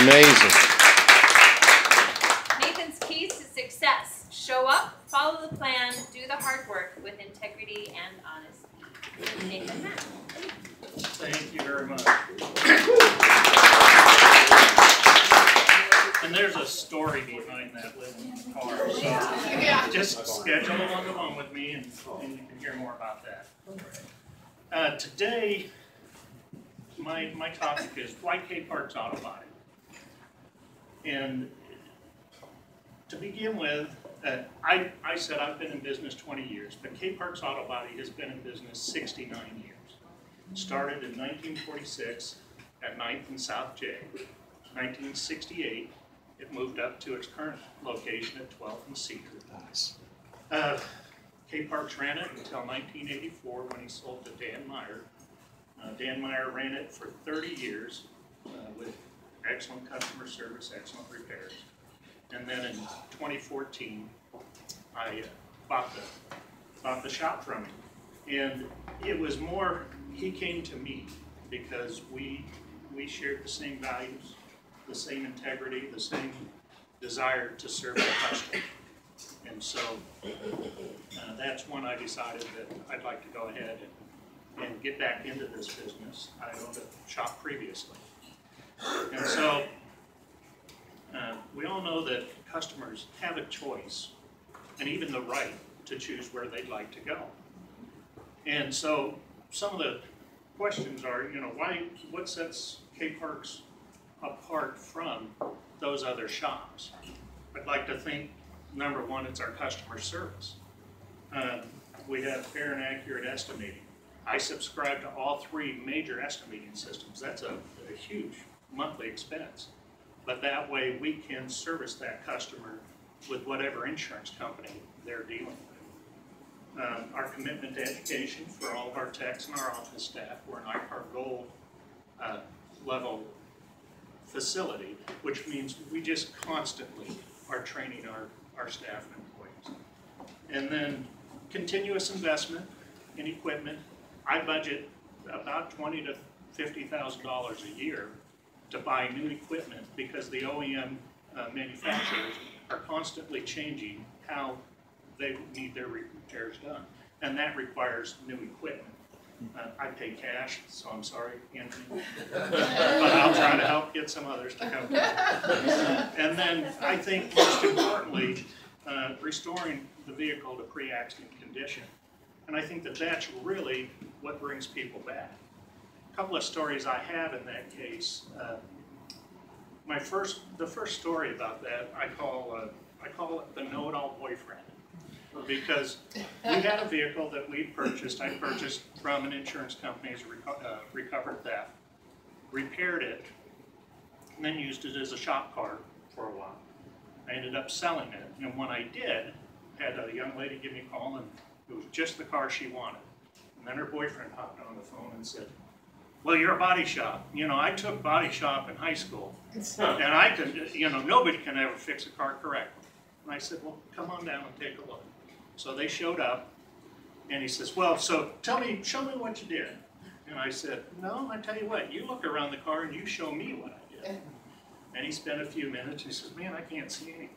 Amazing. Nathan's keys to success: show up, follow the plan, do the hard work with integrity and honesty. Nathan Matt. Thank you very much. And there's a story behind that living in the car, so just schedule a one-to-one with me and you can hear more about that. Today, my topic is why K Park's Auto Body. And to begin with, I said I've been in business 20 years, but K Park's Auto Body has been in business 69 years. Started in 1946 at 9th and South J. 1968, it moved up to its current location at 12th and Cedar. Nice. K Parks ran it until 1984 when he sold to Dan Meyer. Dan Meyer ran it for 30 years with excellent customer service, excellent repairs. And then in 2014, I bought the shop from him. And it was more, he came to me because we shared the same values, the same integrity, the same desire to serve the customer. And so that's when I decided that I'd like to go ahead and get back into this business. I owned a shop previously. And so we all know that customers have a choice and even the right to choose where they'd like to go. And so some of the questions are, what sets K Parks apart from those other shops? I'd like to think, number one, it's our customer service. We have fair and accurate estimating. I subscribe to all three major estimating systems. That's a huge monthly expense. But that way we can service that customer with whatever insurance company they're dealing with. Our commitment to education for all of our techs and our office staff. We're an IPAR Gold level facility, which means we just constantly are training our staff and employees. And then continuous investment in equipment. I budget about $20,000 to $50,000 a year to buy new equipment because the OEM manufacturers are constantly changing how they need their repairs done. And that requires new equipment. I pay cash, so I'm sorry, Anthony. But I'll try to help get some others to come. And then I think most importantly, restoring the vehicle to pre-accident condition. And I think that that's really what brings people back. A couple of stories I have in that case. The first story about that I call it the know-it-all boyfriend, because we had a vehicle that we purchased. I purchased from an insurance company as recovered theft, repaired it, and then used it as a shop car for a while. I ended up selling it, and when I did, I had a young lady give me a call, and it was just the car she wanted. And then her boyfriend hopped on the phone and said, "Well, you're a body shop. I took body shop in high school, and I could, nobody can ever fix a car correctly." And I said, "Well, come on down and take a look." So they showed up, and he says, "Well, so show me what you did." And I said, "No, I tell you what, you look around the car and you show me what I did." And he spent a few minutes. He says, "Man, I can't see anything."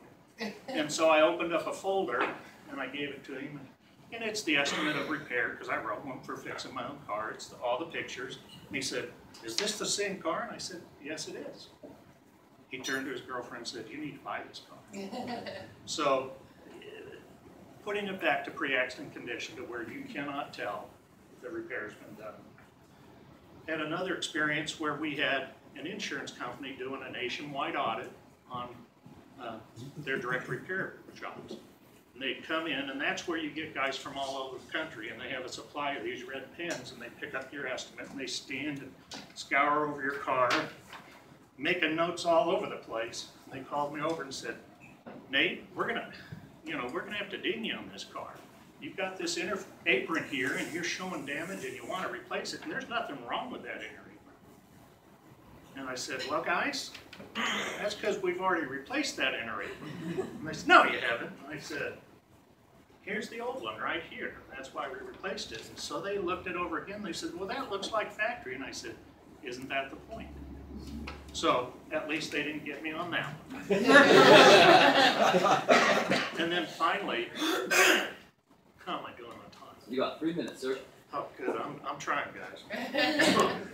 And so I opened up a folder, and I gave it to him. And it's the estimate of repair, because I wrote one for fixing my own car. It's all the pictures. And he said, "Is this the same car?" And I said, "Yes, it is." He turned to his girlfriend and said, "You need to buy this car." So putting it back to pre-accident condition to where you cannot tell if the repair's been done. Had another experience where we had an insurance company doing a nationwide audit on their direct repair shops. And they'd come in, and that's where you get guys from all over the country, and they have a supply of these red pens, and they pick up your estimate, and they stand and scour over your car, making notes all over the place. And they called me over and said, "Nate, we're gonna have to ding you on this car. You've got this inner apron here, and you're showing damage, and you want to replace it, and there's nothing wrong with that inner apron." And I said, "Well, guys, that's because we've already replaced that inner apron." And they said, "No, you haven't." I said, "Here's the old one right here. That's why we replaced it." And so they looked it over again. They said, "Well, that looks like factory." And I said, "Isn't that the point?" So at least they didn't get me on that one. And then finally, how am I doing on time? You got 3 minutes, sir. Oh, good. I'm trying, guys.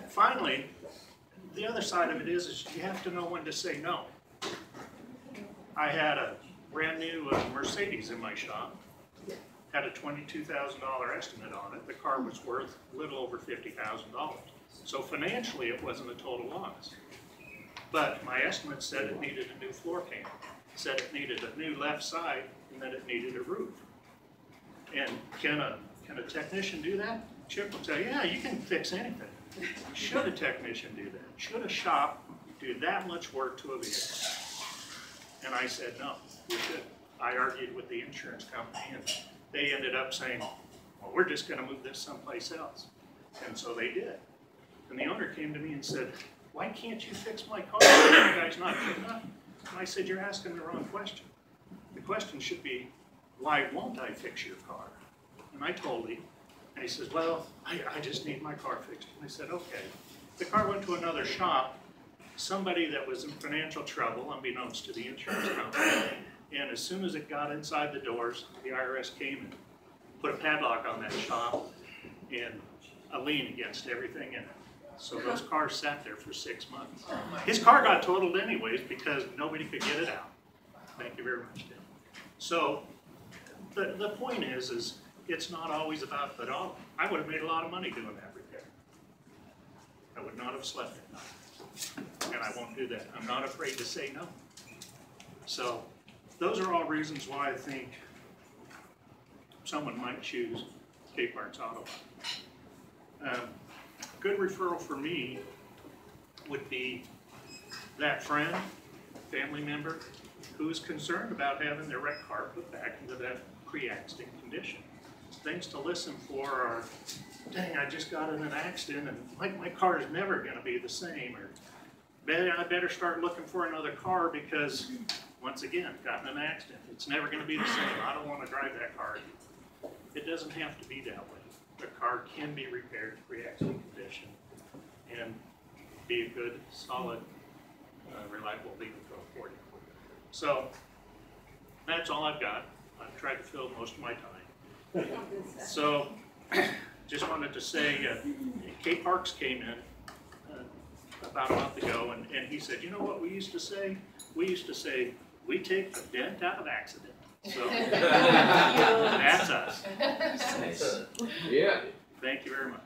Finally, the other side of it is you have to know when to say no. I had a brand new Mercedes in my shop. Had a $22,000 estimate on it. The car was worth a little over $50,000. So financially, it wasn't a total loss. But my estimate said it needed a new floor pan, said it needed a new left side, and that it needed a roof. And can a technician do that? Chip will tell you, yeah, you can fix anything. Should a technician do that? Should a shop do that much work to a vehicle? And I said, no, we shouldn't. I argued with the insurance company, and they ended up saying, well, we're just going to move this someplace else. And so they did. And the owner came to me and said, why can't you fix my car? You guys not good enough? And I said, you're asking the wrong question. The question should be, why won't I fix your car? And I told him, and he says, well, I just need my car fixed. And I said, okay. The car went to another shop, somebody that was in financial trouble, unbeknownst to the insurance company. And as soon as it got inside the doors, the IRS came and put a padlock on that shop and a lien against everything in it. So those cars sat there for 6 months. His car got totaled anyways because nobody could get it out. Thank you very much, Tim. So the point is it's not always about the dollar. I would have made a lot of money doing that repair. I would not have slept at night. And I won't do that. I'm not afraid to say no. So those are all reasons why I think someone might choose K-Parts Auto. Good referral for me would be that friend, family member, who's concerned about having their wrecked car put back into that pre-accident condition. Things to listen for are, dang, I just got in an accident and my car is never going to be the same, or I better start looking for another car because, once again, got in an accident. It's never going to be the same. I don't want to drive that car again. It doesn't have to be that way. The car can be repaired to pre-accident condition and be a good, solid, reliable vehicle for you. So that's all I've got. I've tried to fill most of my time. So just wanted to say, K Parks came in about a month ago, and he said, you know what we used to say? We used to say, we take the dent out of accident. So that's us. Yeah. Thank you very much.